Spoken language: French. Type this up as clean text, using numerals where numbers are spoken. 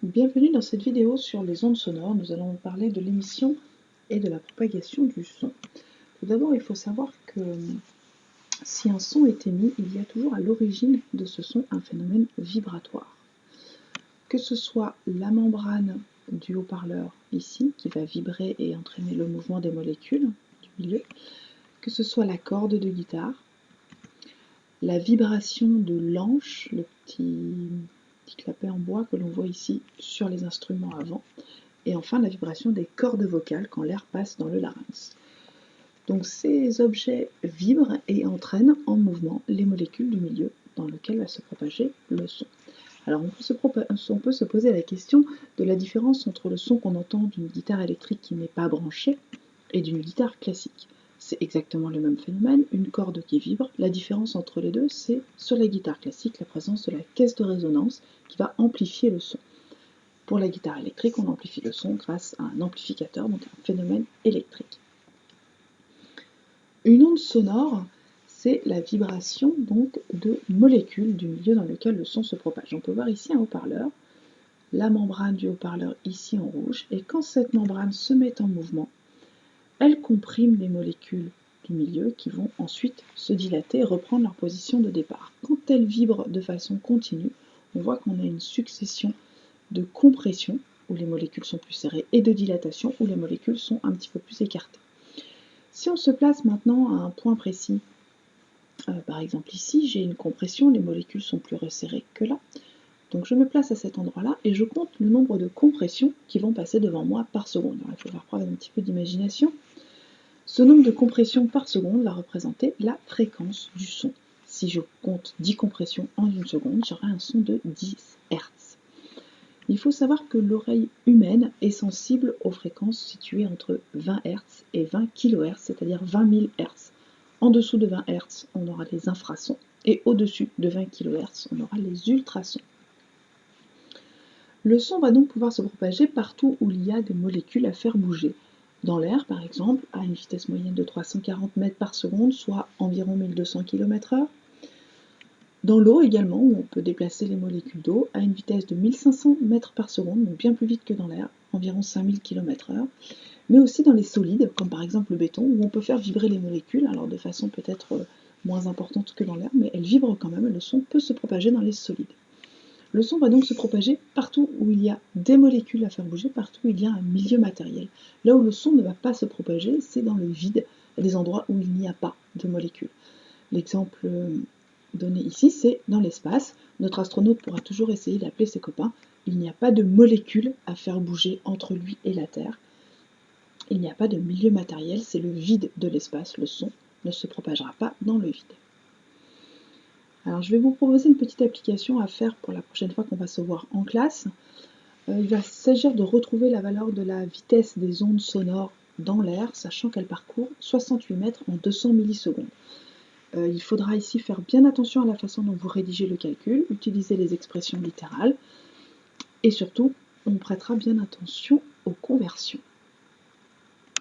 Bienvenue dans cette vidéo sur les ondes sonores. Nous allons parler de l'émission et de la propagation du son. Tout d'abord, il faut savoir que si un son est émis, il y a toujours à l'origine de ce son un phénomène vibratoire. Que ce soit la membrane du haut-parleur ici, qui va vibrer et entraîner le mouvement des molécules du milieu, que ce soit la corde de guitare, la vibration de l'anche, le petit clapet en bois que l'on voit ici sur les instruments avant, et enfin la vibration des cordes vocales quand l'air passe dans le larynx. Donc ces objets vibrent et entraînent en mouvement les molécules du milieu dans lequel va se propager le son. Alors on peut se poser la question de la différence entre le son qu'on entend d'une guitare électrique qui n'est pas branchée et d'une guitare classique. C'est exactement le même phénomène, une corde qui vibre. La différence entre les deux, c'est sur la guitare classique, la présence de la caisse de résonance qui va amplifier le son. Pour la guitare électrique, on amplifie le son grâce à un amplificateur, donc un phénomène électrique. Une onde sonore, c'est la vibration donc de molécules du milieu dans lequel le son se propage. On peut voir ici un haut-parleur, la membrane du haut-parleur ici en rouge, et quand cette membrane se met en mouvement, elle comprime les molécules du milieu qui vont ensuite se dilater et reprendre leur position de départ. Quand elles vibrent de façon continue, on voit qu'on a une succession de compression, où les molécules sont plus serrées, et de dilatation, où les molécules sont un petit peu plus écartées. Si on se place maintenant à un point précis, par exemple ici, j'ai une compression, les molécules sont plus resserrées que là. Donc je me place à cet endroit-là et je compte le nombre de compressions qui vont passer devant moi par seconde. Alors, il faut faire preuve d'un petit peu d'imagination. Ce nombre de compressions par seconde va représenter la fréquence du son. Si je compte 10 compressions en une seconde, j'aurai un son de 10 Hz. Il faut savoir que l'oreille humaine est sensible aux fréquences situées entre 20 Hz et 20 kHz, c'est-à-dire 20 000 Hz. En dessous de 20 Hz, on aura les infrasons, et au-dessus de 20 kHz, on aura les ultrasons. Le son va donc pouvoir se propager partout où il y a des molécules à faire bouger. Dans l'air, par exemple, à une vitesse moyenne de 340 mètres par seconde, soit environ 1200 km/h. Dans l'eau également, où on peut déplacer les molécules d'eau à une vitesse de 1500 mètres par seconde, donc bien plus vite que dans l'air, environ 5000 km/h. Mais aussi dans les solides, comme par exemple le béton, où on peut faire vibrer les molécules, alors de façon peut-être moins importante que dans l'air, mais elles vibrent quand même, et le son peut se propager dans les solides. Le son va donc se propager partout où il y a des molécules à faire bouger, partout où il y a un milieu matériel. Là où le son ne va pas se propager, c'est dans le vide, à des endroits où il n'y a pas de molécules. L'exemple donné ici, c'est dans l'espace. Notre astronaute pourra toujours essayer d'appeler ses copains. Il n'y a pas de molécules à faire bouger entre lui et la Terre. Il n'y a pas de milieu matériel, c'est le vide de l'espace. Le son ne se propagera pas dans le vide. Alors je vais vous proposer une petite application à faire pour la prochaine fois qu'on va se voir en classe. Il va s'agir de retrouver la valeur de la vitesse des ondes sonores dans l'air, sachant qu'elle parcourt 68 mètres en 200 millisecondes. Il faudra ici faire bien attention à la façon dont vous rédigez le calcul, utiliser les expressions littérales, et surtout, on prêtera bien attention aux conversions.